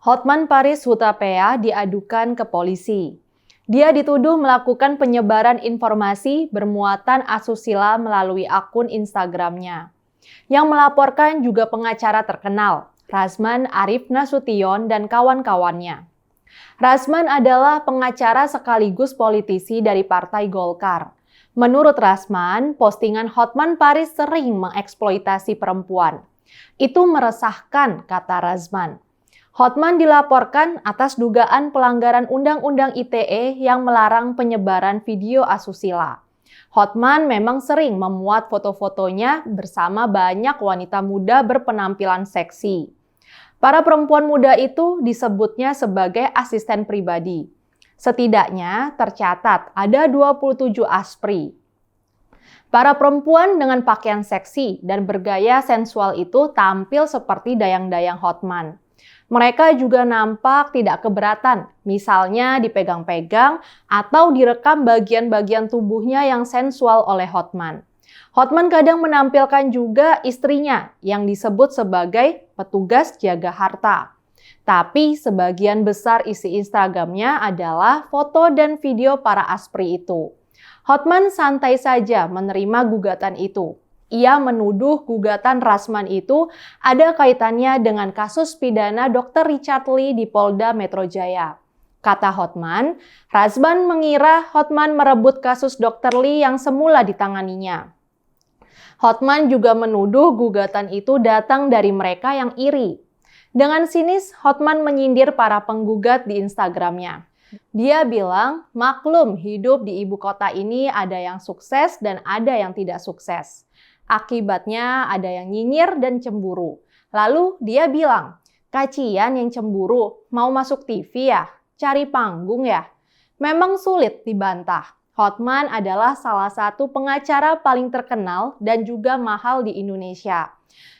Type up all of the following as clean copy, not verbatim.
Hotman Paris Hutapea diadukan ke polisi. Dia dituduh melakukan penyebaran informasi bermuatan asusila melalui akun Instagramnya. Yang melaporkan juga pengacara terkenal, Razman Arif Nasution dan kawan-kawannya. Razman adalah pengacara sekaligus politisi dari Partai Golkar. Menurut Razman, postingan Hotman Paris sering mengeksploitasi perempuan. Itu meresahkan, kata Razman. Hotman dilaporkan atas dugaan pelanggaran Undang-Undang ITE yang melarang penyebaran video asusila. Hotman memang sering memuat foto-fotonya bersama banyak wanita muda berpenampilan seksi. Para perempuan muda itu disebutnya sebagai asisten pribadi. Setidaknya tercatat ada 27 aspri. Para perempuan dengan pakaian seksi dan bergaya sensual itu tampil seperti dayang-dayang Hotman. Mereka juga nampak tidak keberatan, misalnya dipegang-pegang atau direkam bagian-bagian tubuhnya yang sensual oleh Hotman. Hotman kadang menampilkan juga istrinya yang disebut sebagai petugas jaga harta. Tapi sebagian besar isi Instagramnya adalah foto dan video para aspri itu. Hotman santai saja menerima gugatan itu. Ia menuduh gugatan Razman itu ada kaitannya dengan kasus pidana Dr. Richard Lee di Polda Metro Jaya. Kata Hotman, Razman mengira Hotman merebut kasus Dr. Lee yang semula ditanganinya. Hotman juga menuduh gugatan itu datang dari mereka yang iri. Dengan sinis, Hotman menyindir para penggugat di Instagramnya. Dia bilang, maklum hidup di ibu kota ini ada yang sukses dan ada yang tidak sukses. Akibatnya ada yang nyinyir dan cemburu. Lalu dia bilang, kacian yang cemburu, mau masuk TV ya? Cari panggung ya? Memang sulit dibantah. Hotman adalah salah satu pengacara paling terkenal dan juga mahal di Indonesia.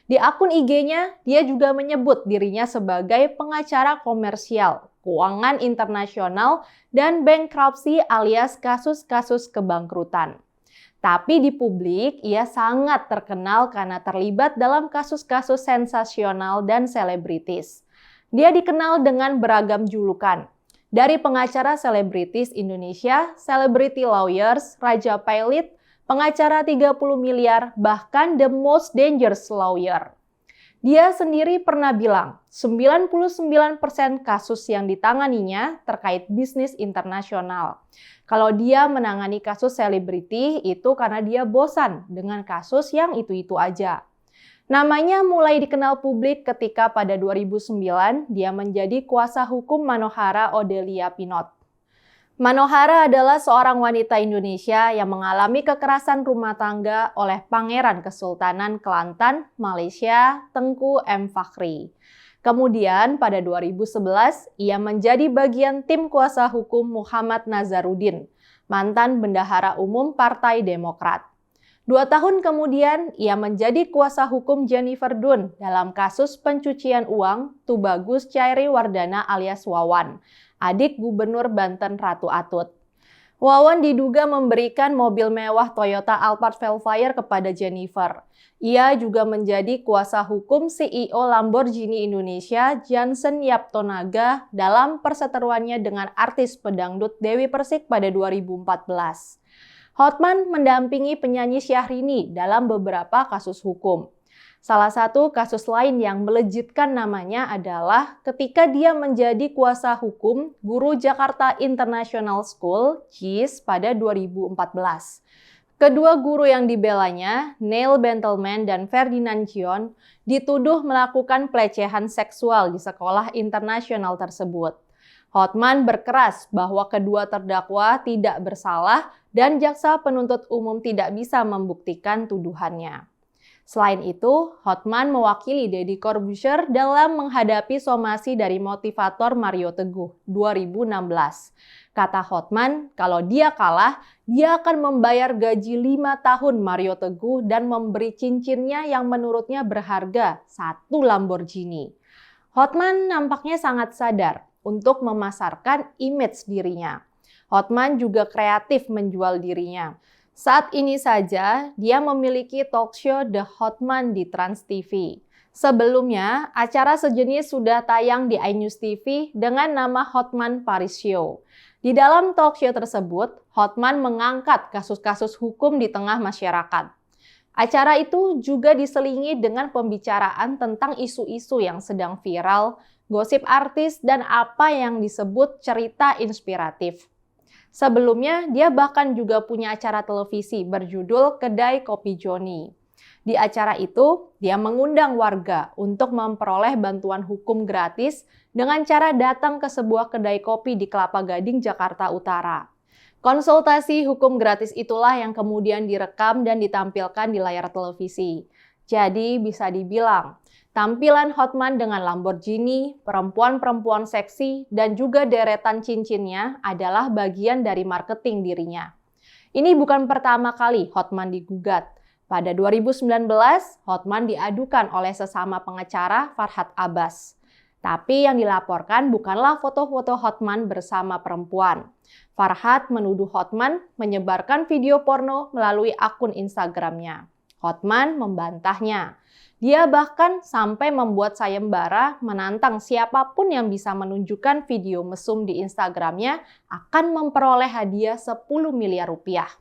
Di akun IG-nya, dia juga menyebut dirinya sebagai pengacara komersial, keuangan internasional, dan bankruptcy alias kasus-kasus kebangkrutan. Tapi di publik, ia sangat terkenal karena terlibat dalam kasus-kasus sensasional dan selebritis. Dia dikenal dengan beragam julukan. Dari pengacara selebritis Indonesia, celebrity lawyers, Raja Pilot, pengacara 30 miliar, bahkan the most dangerous lawyer. Dia sendiri pernah bilang, 99% kasus yang ditanganinya terkait bisnis internasional. Kalau dia menangani kasus selebriti itu karena dia bosan dengan kasus yang itu-itu aja. Namanya mulai dikenal publik ketika pada 2009 dia menjadi kuasa hukum Manohara Odelia Pinot. Manohara adalah seorang wanita Indonesia yang mengalami kekerasan rumah tangga oleh Pangeran Kesultanan Kelantan, Malaysia, Tengku M. Fakhri. Kemudian pada 2011, ia menjadi bagian tim kuasa hukum Muhammad Nazarudin, mantan bendahara umum Partai Demokrat. 2 tahun kemudian, ia menjadi kuasa hukum Jennifer Dunn dalam kasus pencucian uang Tubagus Chairi Wardana alias Wawan, adik Gubernur Banten Ratu Atut. Wawan diduga memberikan mobil mewah Toyota Alphard Velfire kepada Jennifer. Ia juga menjadi kuasa hukum CEO Lamborghini Indonesia Jansen Yaptonaga dalam perseteruannya dengan artis pedangdut Dewi Persik pada 2014. Hotman mendampingi penyanyi Syahrini dalam beberapa kasus hukum. Salah satu kasus lain yang melejitkan namanya adalah ketika dia menjadi kuasa hukum guru Jakarta International School, JIS, pada 2014. Kedua guru yang dibelanya, Neil Bentelman dan Ferdinand Chion, dituduh melakukan pelecehan seksual di sekolah internasional tersebut. Hotman berkeras bahwa kedua terdakwa tidak bersalah dan jaksa penuntut umum tidak bisa membuktikan tuduhannya. Selain itu, Hotman mewakili Deddy Corbuzier dalam menghadapi somasi dari motivator Mario Teguh 2016. Kata Hotman, kalau dia kalah, dia akan membayar gaji 5 tahun Mario Teguh dan memberi cincinnya yang menurutnya berharga 1 Lamborghini. Hotman nampaknya sangat sadar untuk memasarkan image dirinya. Hotman juga kreatif menjual dirinya. Saat ini saja, dia memiliki talk show The Hotman di Trans TV. Sebelumnya, acara sejenis sudah tayang di iNews TV dengan nama Hotman Paris Show. Di dalam talk show tersebut, Hotman mengangkat kasus-kasus hukum di tengah masyarakat. Acara itu juga diselingi dengan pembicaraan tentang isu-isu yang sedang viral, gosip artis, dan apa yang disebut cerita inspiratif. Sebelumnya, dia bahkan juga punya acara televisi berjudul Kedai Kopi Joni. Di acara itu, dia mengundang warga untuk memperoleh bantuan hukum gratis dengan cara datang ke sebuah kedai kopi di Kelapa Gading, Jakarta Utara. Konsultasi hukum gratis itulah yang kemudian direkam dan ditampilkan di layar televisi. Jadi bisa dibilang, tampilan Hotman dengan Lamborghini, perempuan-perempuan seksi, dan juga deretan cincinnya adalah bagian dari marketing dirinya. Ini bukan pertama kali Hotman digugat. Pada 2019, Hotman diadukan oleh sesama pengacara Farhad Abbas. Tapi yang dilaporkan bukanlah foto-foto Hotman bersama perempuan. Farhad menuduh Hotman menyebarkan video porno melalui akun Instagramnya. Hotman membantahnya. Dia bahkan sampai membuat sayembara menantang siapapun yang bisa menunjukkan video mesum di Instagramnya akan memperoleh hadiah 10 miliar rupiah.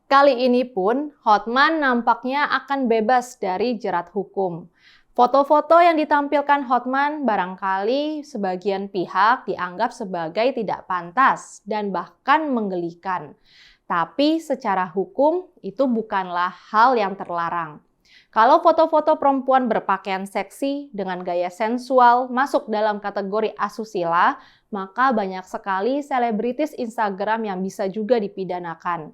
Kali ini pun, Hotman nampaknya akan bebas dari jerat hukum. Foto-foto yang ditampilkan Hotman barangkali sebagian pihak dianggap sebagai tidak pantas dan bahkan menggelikan. Tapi secara hukum itu bukanlah hal yang terlarang. Kalau foto-foto perempuan berpakaian seksi dengan gaya sensual masuk dalam kategori asusila, maka banyak sekali selebritis Instagram yang bisa juga dipidanakan.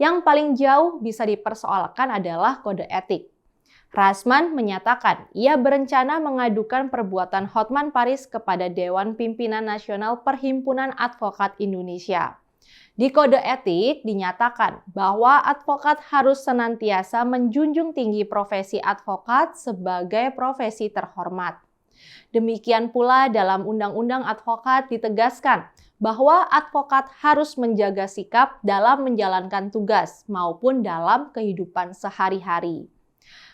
Yang paling jauh bisa dipersoalkan adalah kode etik. Rasman menyatakan ia berencana mengadukan perbuatan Hotman Paris kepada Dewan Pimpinan Nasional Perhimpunan Advokat Indonesia. Di kode etik dinyatakan bahwa advokat harus senantiasa menjunjung tinggi profesi advokat sebagai profesi terhormat. Demikian pula dalam Undang-Undang Advokat ditegaskan bahwa advokat harus menjaga sikap dalam menjalankan tugas maupun dalam kehidupan sehari-hari.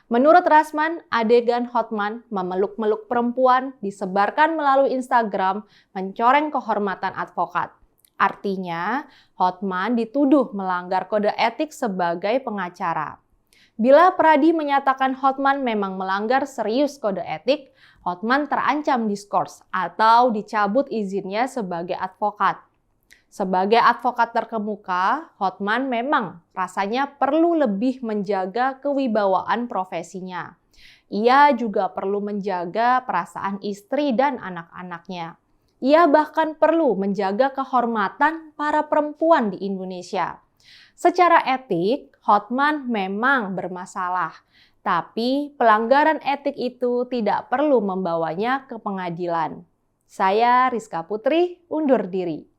Menurut Rasman, adegan Hotman memeluk-meluk perempuan disebarkan melalui Instagram mencoreng kehormatan advokat. Artinya, Hotman dituduh melanggar kode etik sebagai pengacara. Bila Pradi menyatakan Hotman memang melanggar serius kode etik, Hotman terancam diskors atau dicabut izinnya sebagai advokat. Sebagai advokat terkemuka, Hotman memang rasanya perlu lebih menjaga kewibawaan profesinya. Ia juga perlu menjaga perasaan istri dan anak-anaknya. Ia bahkan perlu menjaga kehormatan para perempuan di Indonesia. Secara etik, Hotman memang bermasalah, tapi pelanggaran etik itu tidak perlu membawanya ke pengadilan. Saya Rizka Putri, undur diri.